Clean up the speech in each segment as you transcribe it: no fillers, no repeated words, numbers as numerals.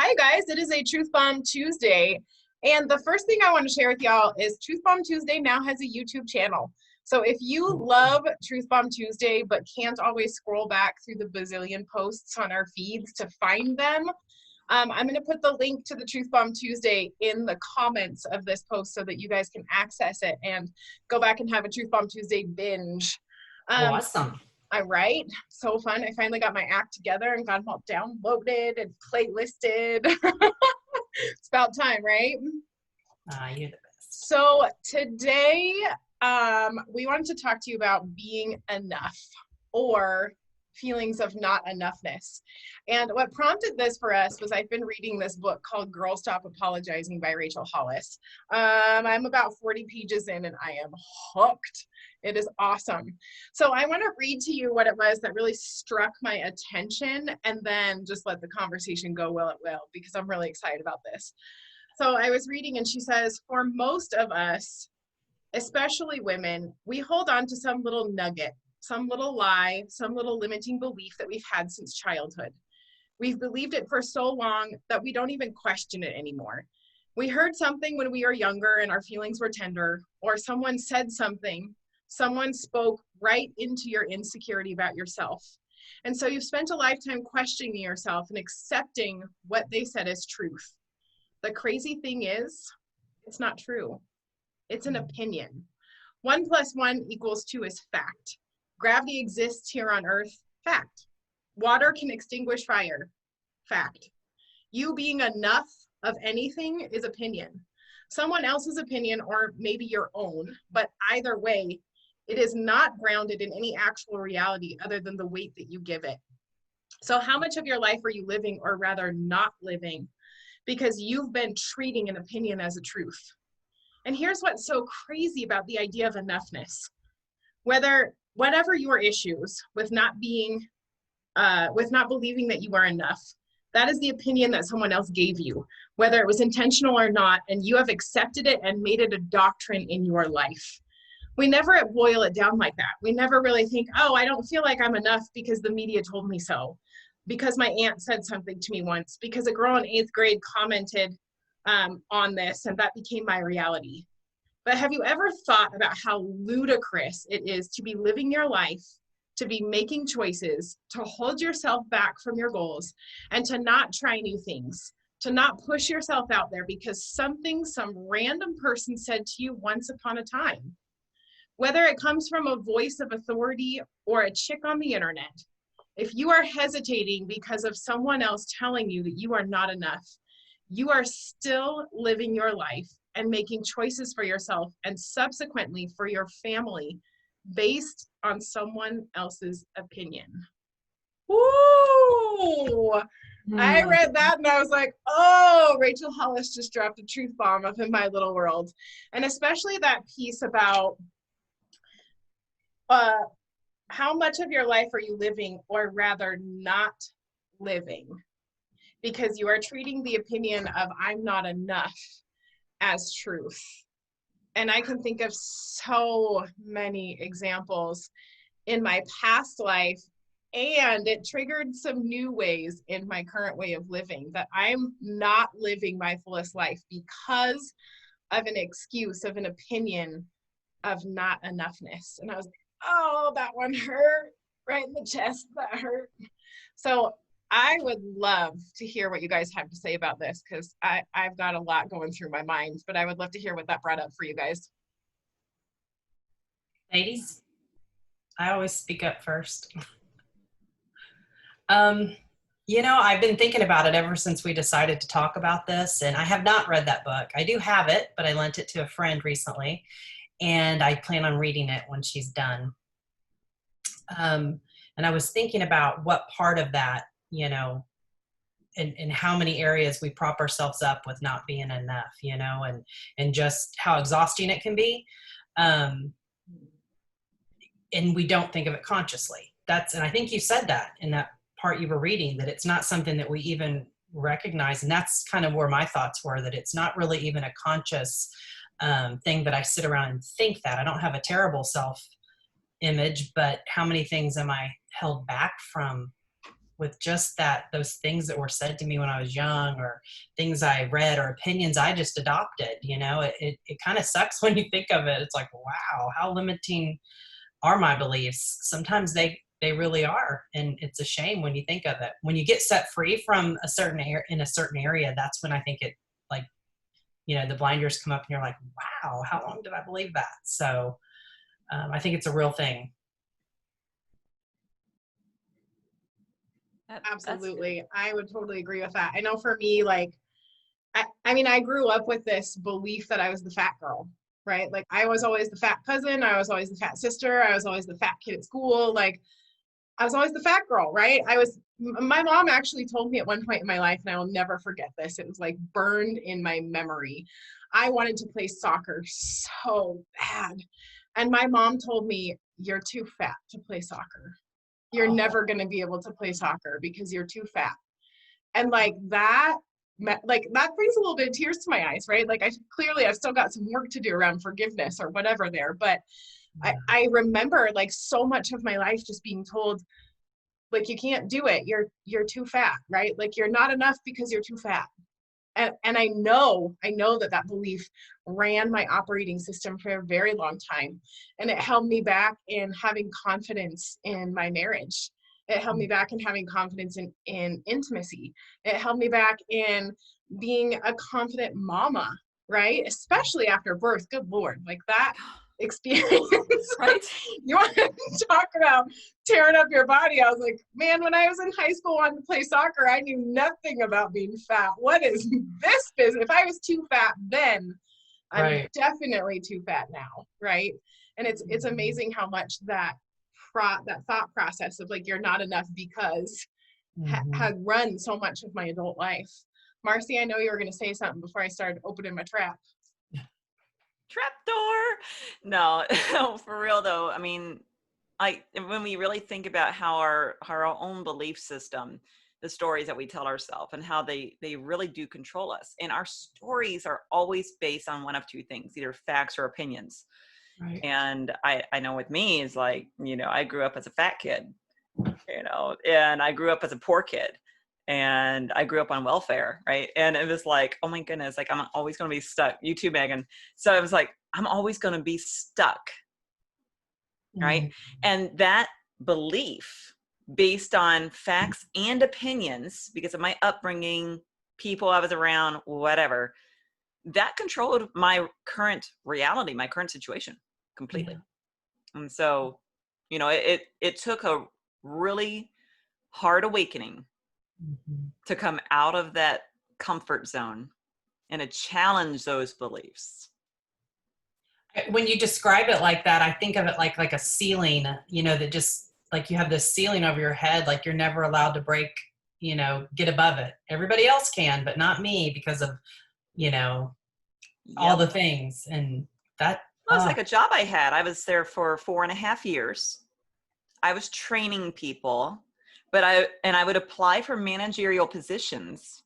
Hi guys, it is a Truth Bomb Tuesday. And the first thing I want to share with y'all is Truth Bomb Tuesday now has a YouTube channel. So if you love Truth Bomb Tuesday but can't always scroll back through the bazillion posts on our feeds to find them, I'm going to put the link to the Truth Bomb Tuesday in the comments of this post so that you guys can access it and go back and have a Truth Bomb Tuesday binge. Awesome. All right, so fun. I finally got my act together and got them all downloaded and playlisted. It's about time, right? You're the best. So today, we wanted to talk to you about being enough or feelings of not enoughness. And what prompted this for us was I've been reading this book called Girl Stop Apologizing by Rachel Hollis. I'm about 40 pages in and I am hooked. It is awesome. So I want to read to you what it was that really struck my attention and then just let the conversation go where it will, because I'm really excited about this. So I was reading and she says, for most of us, especially women, we hold on to some little nugget, some little lie, some little limiting belief that we've had since childhood. We've believed it for so long that we don't even question it anymore. We heard something when we were younger and our feelings were tender, or someone said something. Someone spoke right into your insecurity about yourself. And so you've spent a lifetime questioning yourself and accepting what they said as truth. The crazy thing is, it's not true. It's an opinion. 1 + 1 = 2 is fact. Gravity exists here on Earth, fact. Water can extinguish fire, fact. You being enough of anything is opinion. Someone else's opinion or maybe your own, but either way, it is not grounded in any actual reality other than the weight that you give it. So how much of your life are you living, or rather not living, because you've been treating an opinion as a truth? And here's what's so crazy about the idea of enoughness. Whatever your issues with not believing that you are enough, that is the opinion that someone else gave you, whether it was intentional or not, and you have accepted it and made it a doctrine in your life. We never boil it down like that. We never really think, oh, I don't feel like I'm enough because the media told me so, because my aunt said something to me once, because a girl in 8th grade commented on this and that became my reality. But have you ever thought about how ludicrous it is to be living your life, to be making choices, to hold yourself back from your goals, and to not try new things, to not push yourself out there because some random person said to you once upon a time? Whether it comes from a voice of authority or a chick on the internet, if you are hesitating because of someone else telling you that you are not enough, you are still living your life and making choices for yourself and subsequently for your family based on someone else's opinion. Woo! I read that and I was like, oh, Rachel Hollis just dropped a truth bomb up in my little world. And especially that piece about how much of your life are you living, or rather not living, because you are treating the opinion of I'm not enough as truth. And I can think of so many examples in my past life, and it triggered some new ways in my current way of living that I'm not living my fullest life because of an excuse, of an opinion of not enoughness. And I was like, oh, that one hurt right in the chest. That hurt. So I would love to hear what you guys have to say about this, because I've got a lot going through my mind, but I would love to hear what that brought up for you guys. Ladies, I always speak up first. I've been thinking about it ever since we decided to talk about this, and I have not read that book. I do have it, but I lent it to a friend recently, and I plan on reading it when she's done. And I was thinking about what part of that, and how many areas we prop ourselves up with not being enough, and just how exhausting it can be. And we don't think of it consciously. And I think you said that in that part you were reading, that it's not something that we even recognize. And that's kind of where my thoughts were, that it's not really even a conscious thing that I sit around and think that. I don't have a terrible self-image, but how many things am I held back from with just those things that were said to me when I was young, or things I read, or opinions I just adopted. It kind of sucks when you think of it. It's like, wow, how limiting are my beliefs? Sometimes they really are. And it's a shame when you think of it. When you get set free from in a certain area, that's when I think it, like, the blinders come up and you're like, wow, how long did I believe that? So I think it's a real thing. Absolutely. I would totally agree with that. I know for me, like, I mean, I grew up with this belief that I was the fat girl, right? Like, I was always the fat cousin. I was always the fat sister. I was always the fat kid at school. Like, I was always the fat girl, right? My mom actually told me at one point in my life, and I will never forget this. It was like burned in my memory. I wanted to play soccer so bad. And my mom told me, you're too fat to play soccer. You're never going to be able to play soccer because you're too fat. And like that brings a little bit of tears to my eyes, right? Like, I've still got some work to do around forgiveness or whatever there. But I remember, like, so much of my life just being told, like, you can't do it. You're too fat, right? Like, you're not enough because you're too fat. And I know that belief ran my operating system for a very long time. And it held me back in having confidence in my marriage. It held me back in having confidence in intimacy. It held me back in being a confident mama, right? Especially after birth. Good Lord, like that experience. Right. You want to talk about tearing up your body? I was like, man, when I was in high school wanting to play soccer, I knew nothing about being fat. What is this business? If I was too fat then, I'm definitely too fat now, right? And it's amazing how much that thought process of, like, you're not enough because had run so much of my adult life. Marcy, I know you were going to say something before I started opening my trap. Trapdoor. No, for real though. I mean, when we really think about how our own belief system, the stories that we tell ourselves, and how they really do control us. And our stories are always based on one of two things, either facts or opinions. Right. And I know with me is like, I grew up as a fat kid, and I grew up as a poor kid. And I grew up on welfare, right? And it was like, oh my goodness, like, I'm always going to be stuck. You too, Megan. So it was like, I'm always going to be stuck, right? And that belief, based on facts and opinions, because of my upbringing, people I was around, whatever, that controlled my current reality, my current situation completely. Yeah. And so, it took a really hard awakening to come out of that comfort zone and to challenge those beliefs. When you describe it like that, I think of it like a ceiling, that just, like, you have this ceiling over your head, like you're never allowed to break, get above it. Everybody else can, but not me, because of, all the things. And that was like a job I had. I was there for 4.5 years. I was training people. But I would apply for managerial positions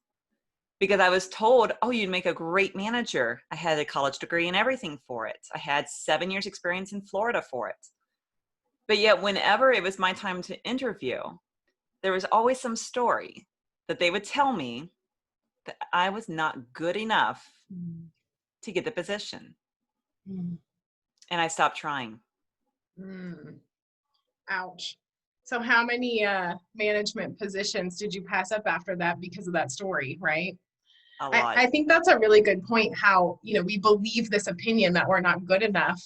because I was told, oh, you'd make a great manager. I had a college degree and everything for it. I had 7 years experience in Florida for it. But yet whenever it was my time to interview, there was always some story that they would tell me that I was not good enough to get the position. And I stopped trying. Ouch. So how many management positions did you pass up after that because of that story, right? A lot. I think that's a really good point, how, we believe this opinion that we're not good enough,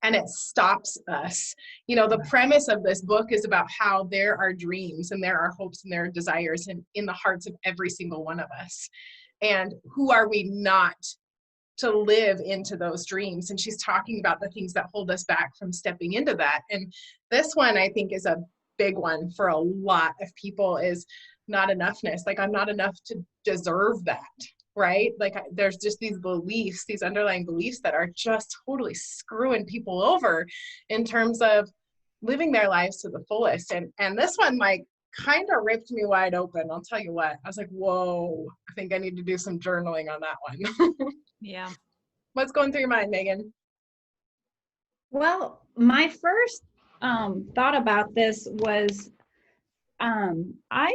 and it stops us. The premise of this book is about how there are dreams and there are hopes and there are desires in the hearts of every single one of us. And who are we not to live into those dreams? And she's talking about the things that hold us back from stepping into that. And this one, I think, is a big one for a lot of people, is not enoughness. Like, I'm not enough to deserve that, right? Like, there's just these beliefs, these underlying beliefs that are just totally screwing people over in terms of living their lives to the fullest. And this one, like, kind of ripped me wide open. I'll tell you what, I was like, whoa, I think I need to do some journaling on that one. Yeah. What's going through your mind, Megan? Well, my first thought about this was I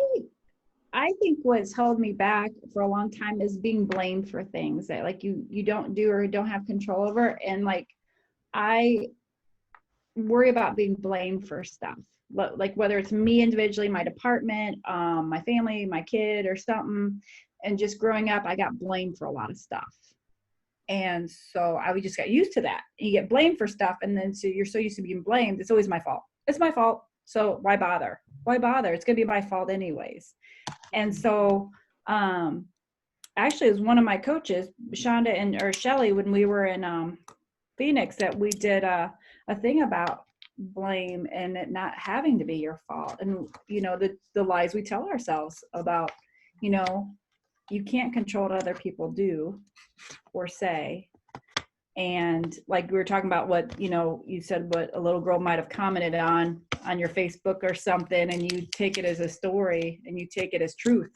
think what's held me back for a long time is being blamed for things that like you don't do or don't have control over. And like, I worry about being blamed for stuff. Like whether it's me individually, my department, my family, my kid or something. And just growing up, I got blamed for a lot of stuff. And so I just got used to that. You get blamed for stuff. And then so you're so used to being blamed. It's always my fault. It's my fault. So why bother? Why bother? It's going to be my fault anyways. And so, actually, it was one of my coaches, Shonda or Shelly, when we were in Phoenix, that we did a thing about blame and it not having to be your fault. And, you know, the lies we tell ourselves about, you know, you can't control what other people do or say. And like we were talking about what, you know, you said what a little girl might have commented on your Facebook or something, and you take it as a story and you take it as truth.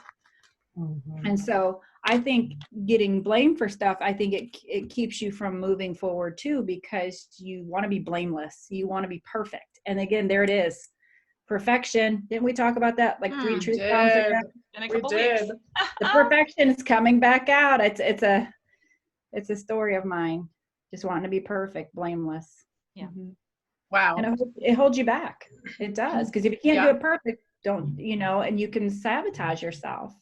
Mm-hmm. And so I think getting blamed for stuff, I think it keeps you from moving forward too, because you want to be blameless. You want to be perfect. And again, there it is. Perfection. Didn't we talk about that? Like 3 truth bombs ago? We did. The perfection is coming back out. It's a story of mine. Just wanting to be perfect, blameless. Yeah. Mm-hmm. Wow. And it holds you back. It does. Because if you can't do it perfect, don't, you know, and you can sabotage yourself.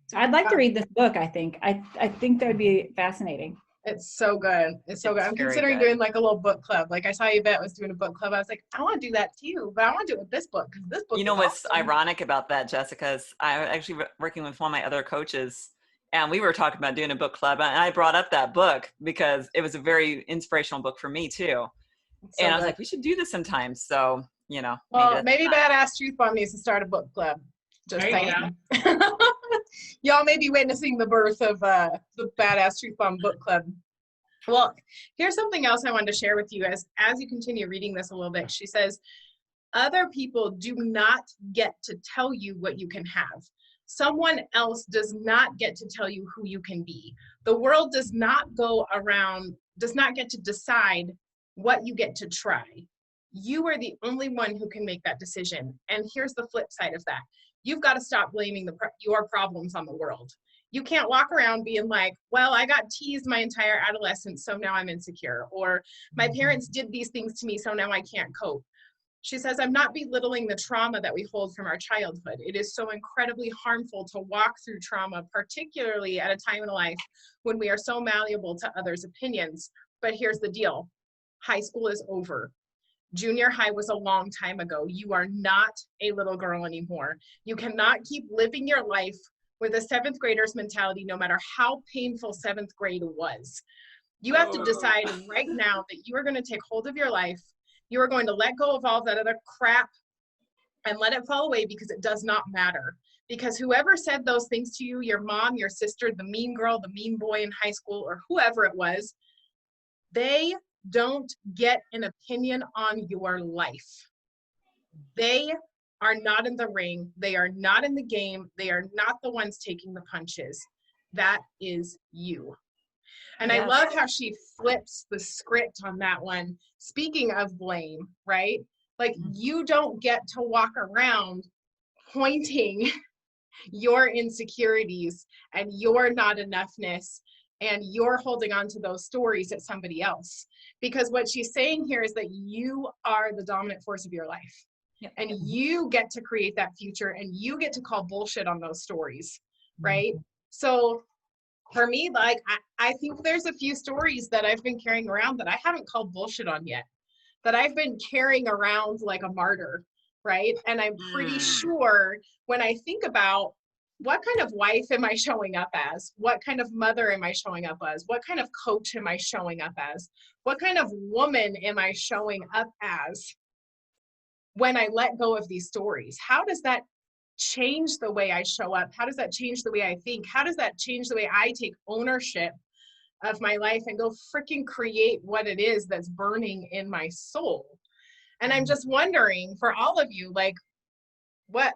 So I'd like to read this book, I think. I think that would be fascinating. It's so good. It's so good. I'm considering doing like a little book club. Like I saw Yvette was doing a book club. I was like, I want to do that too, but I want to do it with this book because this book. You know what's awesome. ironic about that, Jessica, is I'm actually working with one of my other coaches, and we were talking about doing a book club, and I brought up that book because it was a very inspirational book for me too. So and I was like, we should do this sometime. So, you know. Well, maybe Badass Truth Bomb needs to start a book club. Just saying. Y'all may be witnessing the birth of the Badass Truth Bomb book club. Well, here's something else I wanted to share with you as you continue reading this a little bit. She says, other people do not get to tell you what you can have. Someone else does not get to tell you who you can be. The world does not get to decide what you get to try. You are the only one who can make that decision. And here's the flip side of that. You've got to stop blaming your problems on the world. You can't walk around being like, well, I got teased my entire adolescence, so now I'm insecure. Or my parents did these things to me, so now I can't cope. She says, I'm not belittling the trauma that we hold from our childhood. It is so incredibly harmful to walk through trauma, particularly at a time in life when we are so malleable to others' opinions. But here's the deal. High school is over. Junior high was a long time ago. You are not a little girl anymore. You cannot keep living your life with a 7th grader's mentality, no matter how painful 7th grade was. You have to decide right now that you are going to take hold of your life. You are going to let go of all that other crap and let it fall away because it does not matter. Because whoever said those things to you, your mom, your sister, the mean girl, the mean boy in high school, or whoever it was, they don't get an opinion on your life. They are not in the ring. They are not in the game. They are not the ones taking the punches. That is you. And yes. I love how she flips the script on that one. Speaking of blame, right? Like you don't get to walk around pointing your insecurities and your not enoughness and you're holding on to those stories at somebody else. Because what she's saying here is that you are the dominant force of your life. Yep. And you get to create that future and you get to call bullshit on those stories, right? Mm-hmm. So for me, like, I think there's a few stories that I've been carrying around that I haven't called bullshit on yet, that I've been carrying around like a martyr, right? And I'm pretty sure when I think about what kind of wife am I showing up as? What kind of mother am I showing up as? What kind of coach am I showing up as? What kind of woman am I showing up as when I let go of these stories? How does that change the way I show up? How does that change the way I think? How does that change the way I take ownership of my life and go freaking create what it is that's burning in my soul? And I'm just wondering for all of you, like, what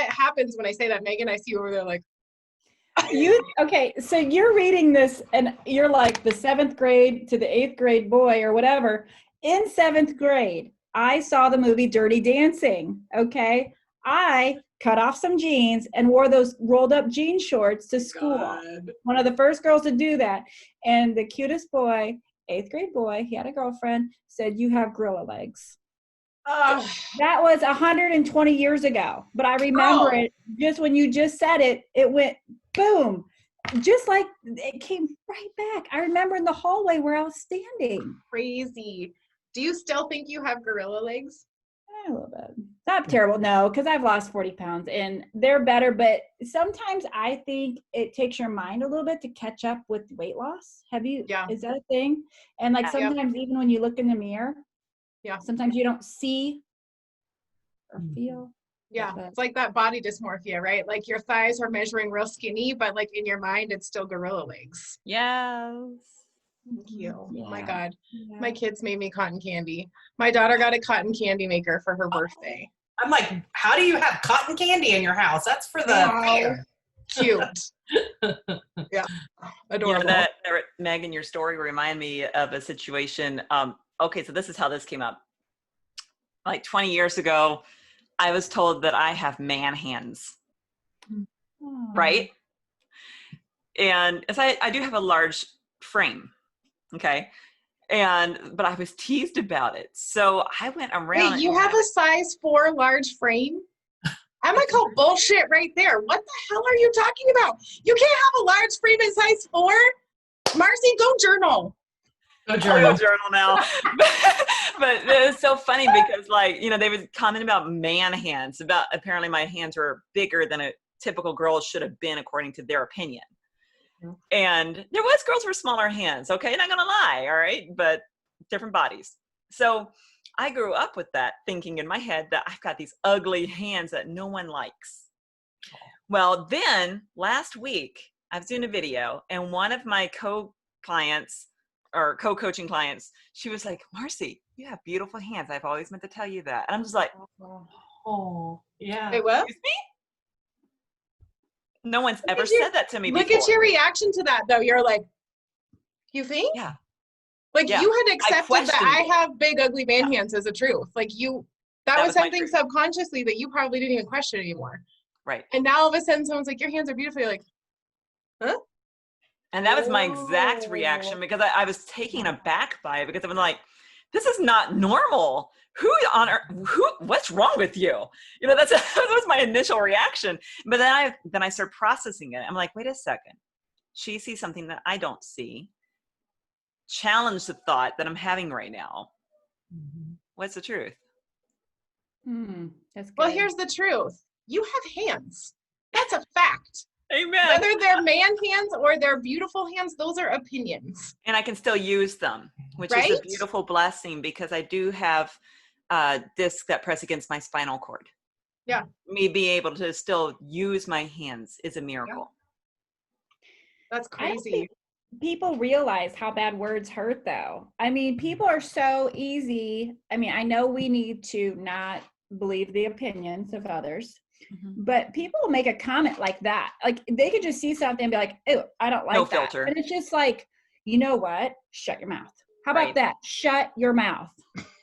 happens when I say that? Megan, I see you over there like, okay, so you're reading this and you're like the 7th grade to the 8th grade boy or whatever. In 7th grade, I saw the movie Dirty Dancing, okay? I cut off some jeans and wore those rolled up jean shorts to school. God. One of the first girls to do that. And the cutest boy, 8th grade boy, he had a girlfriend, said, "You have gorilla legs." Oh, That was 120 years ago. But I remember Girl. it just when you just said it, it went boom. Just like it came right back. I remember in the hallway where I was standing. crazy. Do you still think you have gorilla legs? A little bit. Not terrible, no, because I've lost 40 pounds and they're better. But sometimes I think it takes your mind a little bit to catch up with weight loss. Yeah. Is that a thing? And like Yep. sometimes even when you look in the mirror, Yeah. sometimes you don't see or feel. Yeah. But It's like that body dysmorphia, right? Like your thighs are measuring real skinny, but like in your mind, it's still gorilla legs. Yes. Thank you. Yeah. Oh my God. Yeah. My kids made me cotton candy. My daughter got a cotton candy maker for her birthday. I'm like, how do you have cotton candy in your house? That's for the Wow. fair. Cute. Yeah. Adorable. That, Megan, your story reminded me of a situation. Okay, so this is how this came up. Like 20 years ago, I was told that I have man hands, Aw. right? And as I do have a large frame, okay? But I was teased about it. So I went around. Wait, you have a size 4 large frame? I'm gonna call bullshit right there. What the hell are you talking about? You can't have a large frame in size 4? Marcy, go journal. Go I'll journal. go journal now. But it was so funny because, like, you know, they would comment about man hands, about apparently my hands were bigger than a typical girl should have been according to their opinion. And there was girls with smaller hands, okay, not gonna lie, all right, but different bodies. So I grew up with that thinking in my head that I've got these ugly hands that no one likes. Well, then last week I was doing a video and one of my co-clients or co-coaching clients, she was like, "Marcy, you have beautiful hands. I've always meant to tell you that." And I'm just like, Oh, yeah. Wait, what? "Excuse me?" No one's Look ever at you- said that to me Look before. at your reaction to that, though. You're like, you think? Yeah. Like Yeah. you had accepted that questioned I it. have big, ugly man hands as a truth. Like that That was was my something truth. subconsciously that you probably didn't even question anymore. Right. And now all of a sudden someone's like, your hands are beautiful. You're like, huh? And that was my exact Oh. reaction because I was taken aback by it because I'm like, this is not normal. What's wrong with you? You know, that was my initial reaction. But then I started processing it. I'm like, wait a second. She sees something that I don't see. Challenge the thought that I'm having right now. What's the truth? That's good. Well, here's the truth. You have hands. That's a fact. Amen. Whether they're man hands or they're beautiful hands, those are opinions. And I can still use them, which is Right? a beautiful blessing because I do have discs that press against my spinal cord. Yeah. Me being able to still use my hands is a miracle. That's I don't crazy. think people realize how bad words hurt, though. I mean, people are so easy. I mean, I know we need to not believe the opinions of others, but people will make a comment like that. Like they could just see something and be like, "Oh, I don't like No that." filter. And it's just like, you know what? Shut your mouth. How about Right. that? Shut your mouth.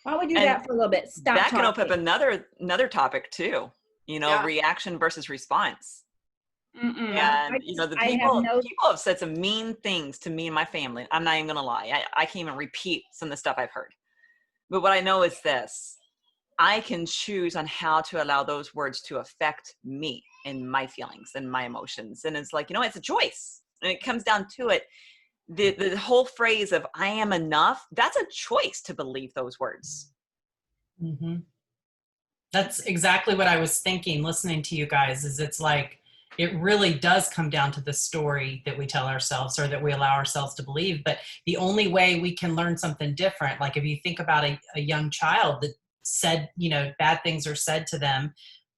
Why don't we do And that for a little bit? Stop that can talking. open up another topic too. You know, Yeah. reaction versus response. Mm-mm. And I you know, just- the I have people no- people have said some mean things to me and my family. I'm not even gonna lie. I can't even repeat some of the stuff I've heard. But what I know is this: I can choose on how to allow those words to affect me and my feelings and my emotions. And it's like, you know, it's a choice. And it comes down to it. The whole phrase of "I am enough," that's a choice to believe those words. Mm-hmm. That's exactly what I was thinking listening to you guys. Is it's like it really does come down to the story that we tell ourselves or that we allow ourselves to believe. But the only way we can learn something different, like if you think about a young child that said, you know, bad things are said to them,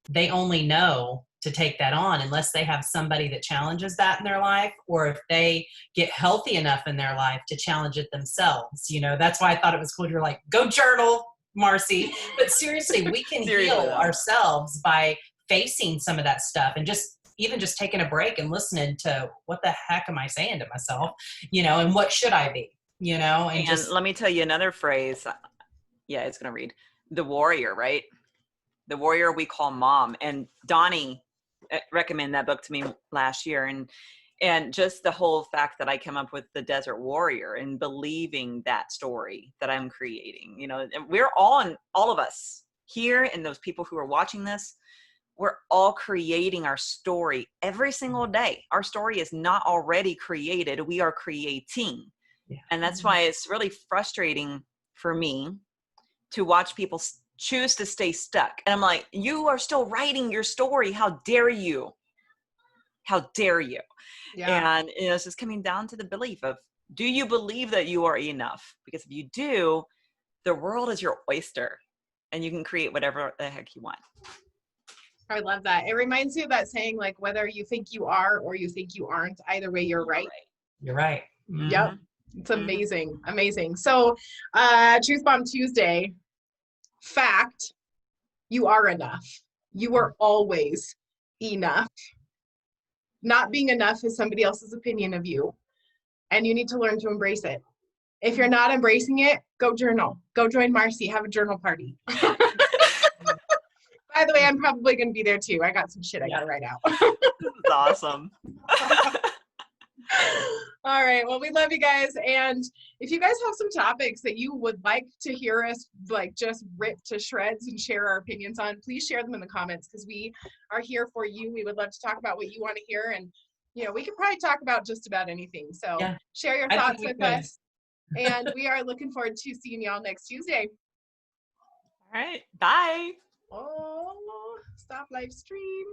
they only know to take that on unless they have somebody that challenges that in their life, or if they get healthy enough in their life to challenge it themselves. You know, that's why I thought it was cool. You're like, go journal, Marcy. But seriously, we can Seriously, heal though. ourselves by facing some of that stuff and even just taking a break and listening to what the heck am I saying to myself, you know, and what should I be, you know, and just let me tell you another phrase. Yeah, it's going to read the warrior, right? The Warrior We Call Mom. And Donnie recommended that book to me last year. And just the whole fact that I came up with the Desert Warrior and believing that story that I'm creating, you know, and we're all of us here and those people who are watching this, we're all creating our story every single day. Our story is not already created. We are creating. Yeah. And that's why it's really frustrating for me to watch people choose to stay stuck. And I'm like, you are still writing your story. How dare you? How dare you? Yeah. And you know, it's just coming down to the belief of, do you believe that you are enough? Because if you do, the world is your oyster and you can create whatever the heck you want. I love that. It reminds me of that saying, like, whether you think you are or you think you aren't, either way, you're right. You're right. Mm-hmm. Yep. It's amazing. Amazing. So, Truth Bomb Tuesday, fact, you are enough. You are always enough. Not being enough is somebody else's opinion of you, and you need to learn to embrace it. If you're not embracing it, go journal. Go join Marcy. Have a journal party. By the way, I'm probably going to be there too. I got some shit I got to write out. This is awesome. All right. Well, we love you guys. And if you guys have some topics that you would like to hear us like just rip to shreds and share our opinions on, please share them in the comments because we are here for you. We would love to talk about what you want to hear. And, you know, we could probably talk about just about anything. So share your thoughts with us. And we are looking forward to seeing y'all next Tuesday. All right. Bye. Oh, stop live stream.